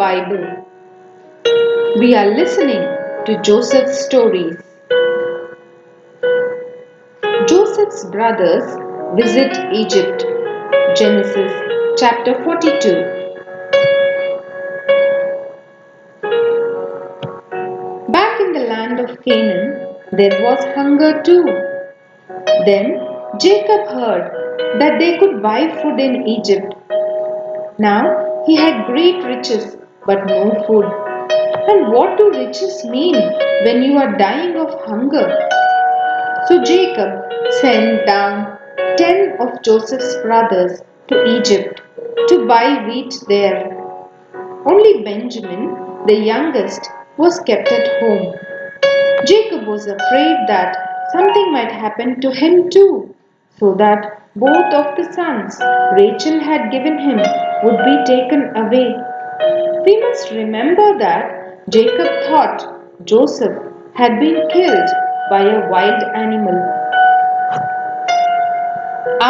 Bible. We are listening to Joseph's stories. Joseph's brothers visit Egypt. Genesis chapter 42. Back in the land of Canaan, there was hunger too. Then Jacob heard that they could buy food in Egypt. Now he had great riches but no food. And what do riches mean when you are dying of hunger? So Jacob sent down 10 of Joseph's brothers to Egypt to buy wheat there. Only Benjamin, the youngest, was kept at home. Jacob was afraid that something might happen to him too, so that both of the sons Rachel had given him would be taken away. We must remember that Jacob thought Joseph had been killed by a wild animal.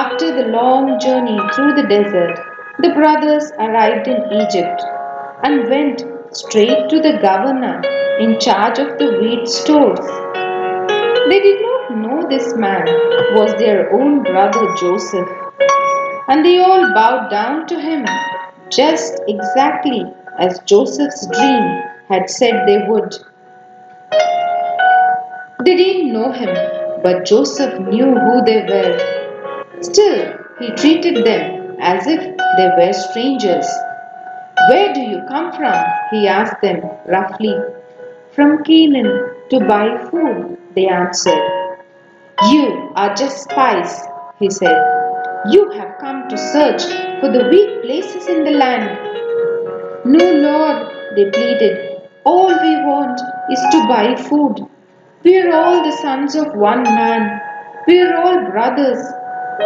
After the long journey through the desert, the brothers arrived in Egypt and went straight to the governor in charge of the wheat stores. They did not know this man was their own brother Joseph, and they all bowed down to him just exactly as Joseph's dream had said they would. They didn't know him, but Joseph knew who they were. Still, he treated them as if they were strangers. "Where do you come from?" he asked them roughly. "From Canaan to buy food," they answered. "You are just spies," he said. "You have come to search for the weak places in the land." "No, Lord," they pleaded. "All we want is to buy food. We are all the sons of one man. We are all brothers.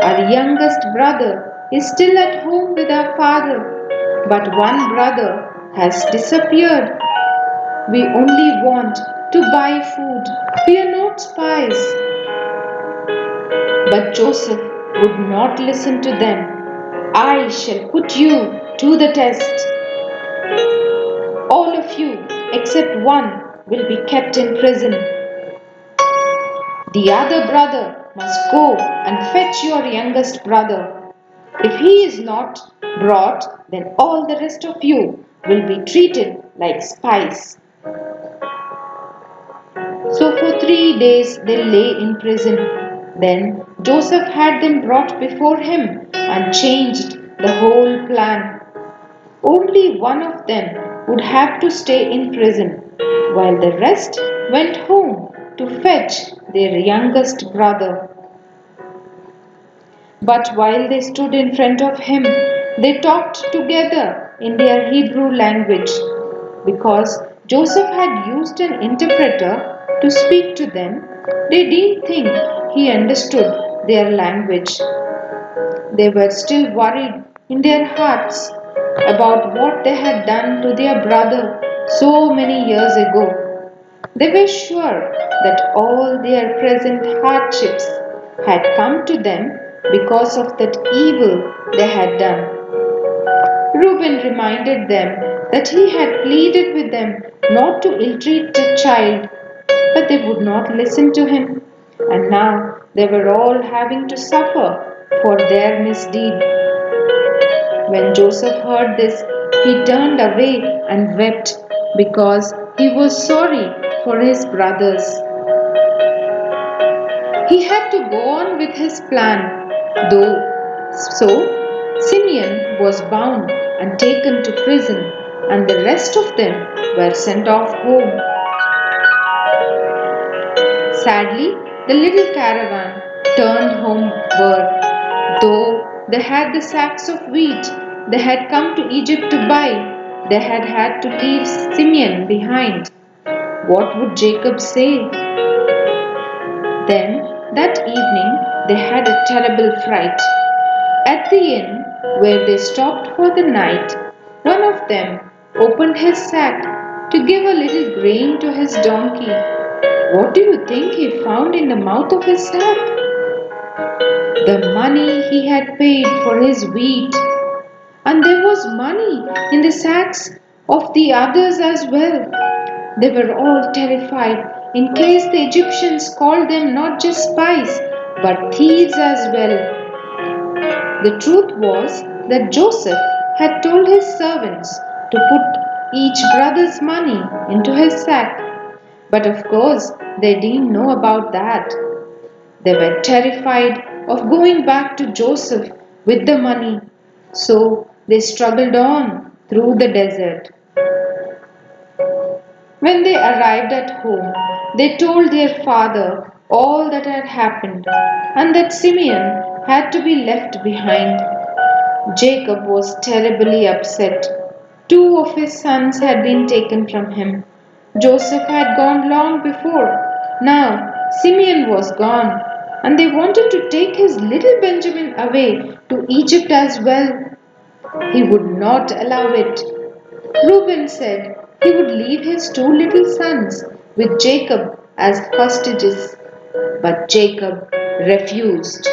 Our youngest brother is still at home with our father, but one brother has disappeared. We only want to buy food. We are not spies." But Joseph would not listen to them. "I shall put you to the test. All of you, except one, will be kept in prison. The other brother must go and fetch your youngest brother. If he is not brought, then all the rest of you will be treated like spies." So for 3 days they lay in prison. Then Joseph had them brought before him and changed the whole plan. Only one of them would have to stay in prison, while the rest went home to fetch their youngest brother. But while they stood in front of him, they talked together in their Hebrew language, because Joseph had used an interpreter to speak to them. They didn't think he understood their language. They were still worried in their hearts about what they had done to their brother so many years ago. They were sure that all their present hardships had come to them because of that evil they had done. Reuben reminded them that he had pleaded with them not to ill-treat the child, but they would not listen to him, and now they were all having to suffer for their misdeed. When Joseph heard this, he turned away and wept because he was sorry for his brothers. He had to go on with his plan, though. So Simeon was bound and taken to prison, and the rest of them were sent off home. Sadly, the little caravan turned homeward. Though they had the sacks of wheat they had come to Egypt to buy, they had to leave Simeon behind. What would Jacob say? Then, that evening, they had a terrible fright. At the inn where they stopped for the night, one of them opened his sack to give a little grain to his donkey. What do you think he found in the mouth of his sack? The money he had paid for his wheat. And there was money in the sacks of the others as well. They were all terrified in case the Egyptians called them not just spies but thieves as well. The truth was that Joseph had told his servants to put each brother's money into his sack. But of course, they didn't know about that. They were terrified of going back to Joseph with the money, so they struggled on through the desert. When they arrived at home, they told their father all that had happened and that Simeon had to be left behind. Jacob was terribly upset. Two of his sons had been taken from him. Joseph had gone long before. Now Simeon was gone, and they wanted to take his little Benjamin away to Egypt as well. He would not allow it. Reuben said he would leave his two little sons with Jacob as hostages, but Jacob refused.